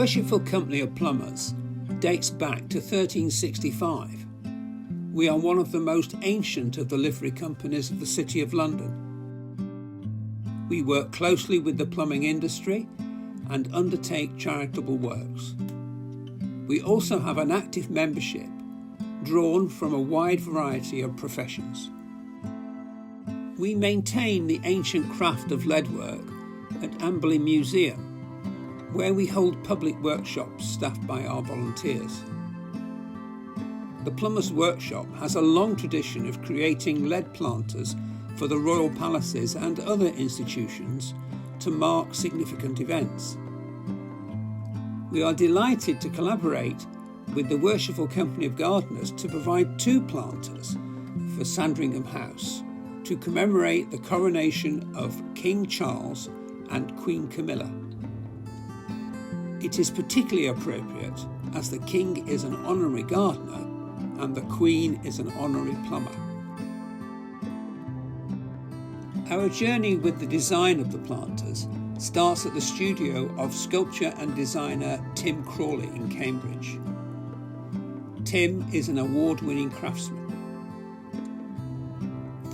Worshipful Company of Plumbers dates back to 1365. We are one of the most ancient of the livery companies of the City of London. We work closely with the plumbing industry and undertake charitable works. We also have an active membership drawn from a wide variety of professions. We maintain the ancient craft of leadwork at Amberley Museum, where we hold public workshops staffed by our volunteers. The Plumbers Workshop has a long tradition of creating lead planters for the royal palaces and other institutions to mark significant events. We are delighted to collaborate with the Worshipful Company of Gardeners to provide 2 planters for Sandringham House to commemorate the coronation of King Charles and Queen Camilla. It is particularly appropriate as the King is an honorary gardener and the Queen is an honorary plumber. Our journey with the design of the planters starts at the studio of sculptor and designer Tim Crawley in Cambridge. Tim is an award-winning craftsman.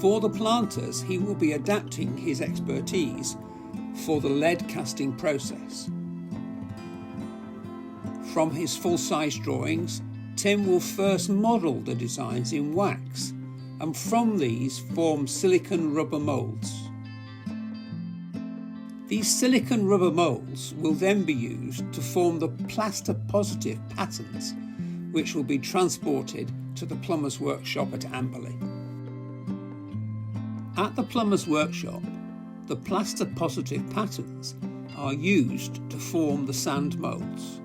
For the planters, he will be adapting his expertise for the lead casting process. From his full-size drawings, Tim will first model the designs in wax and from these form silicon rubber moulds. These silicon rubber moulds will then be used to form the plaster positive patterns which will be transported to the Plumbers Workshop at Amberley. At the Plumbers Workshop, the plaster positive patterns are used to form the sand moulds.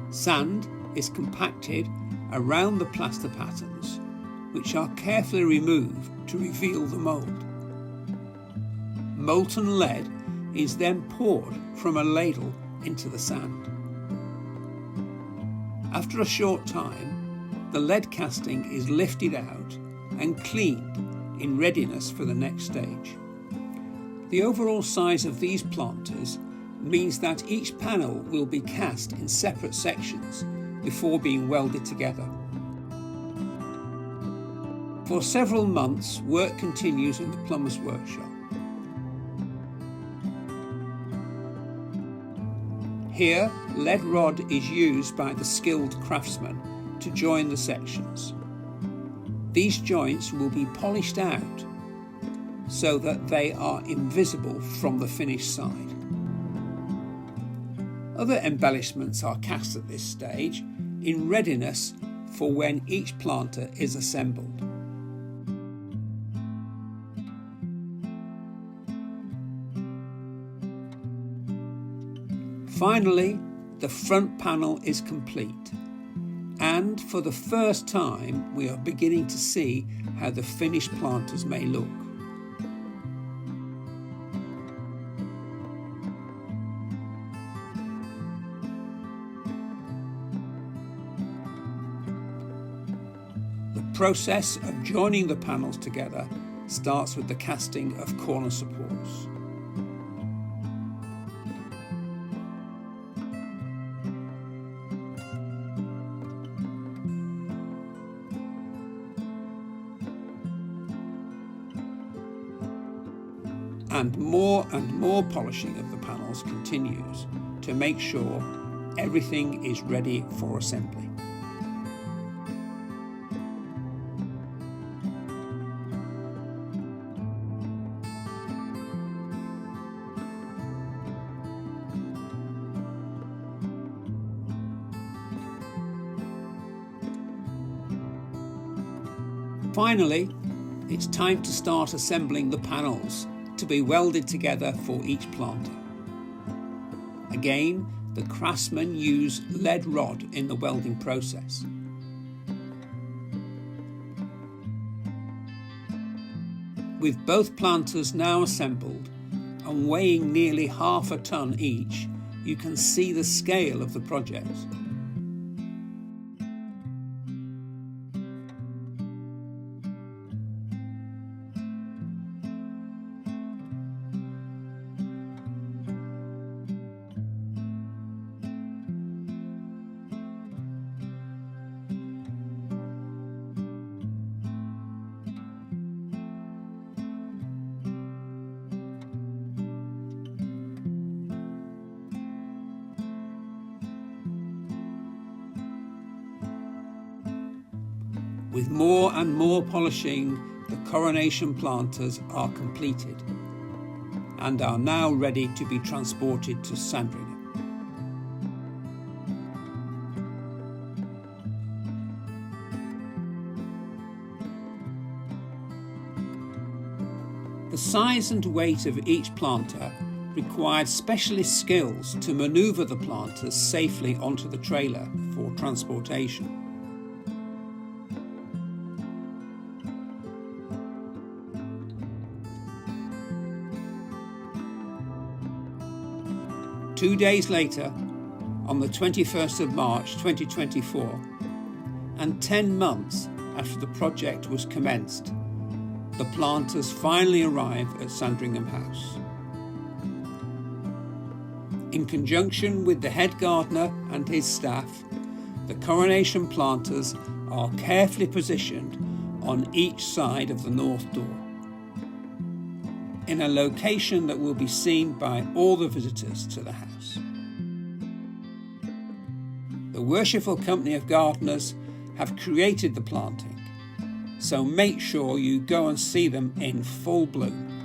Sand is compacted around the plaster patterns, which are carefully removed to reveal the mould. Molten lead is then poured from a ladle into the sand. After a short time, the lead casting is lifted out and cleaned in readiness for the next stage. The overall size of these planters means that each panel will be cast in separate sections before being welded together. For several months, work continues in the Plumbers Workshop. Here, lead rod is used by the skilled craftsmen to join the sections. These joints will be polished out so that they are invisible from the finished side. Other embellishments are cast at this stage in readiness for when each planter is assembled. Finally, the front panel is complete, and for the first time we are beginning to see how the finished planters may look. The process of joining the panels together starts with the casting of corner supports. And more polishing of the panels continues to make sure everything is ready for assembly. Finally, It's time to start assembling the panels to be welded together for each planter. Again, the craftsmen use lead rod in the welding process. With both planters now assembled and weighing nearly half a ton each, you can see the scale of the project. With more and more polishing, the Coronation planters are completed and are now ready to be transported to Sandringham. The size and weight of each planter required specialist skills to manoeuvre the planters safely onto the trailer for transportation. Two days later, on the 21st of March 2024, and 10 months after the project was commenced, the planters finally arrive at Sandringham House. In conjunction with the head gardener and his staff, the Coronation planters are carefully positioned on each side of the north door, in a location that will be seen by all the visitors to the house. The Worshipful Company of Gardeners have created the planting, so make sure you go and see them in full bloom.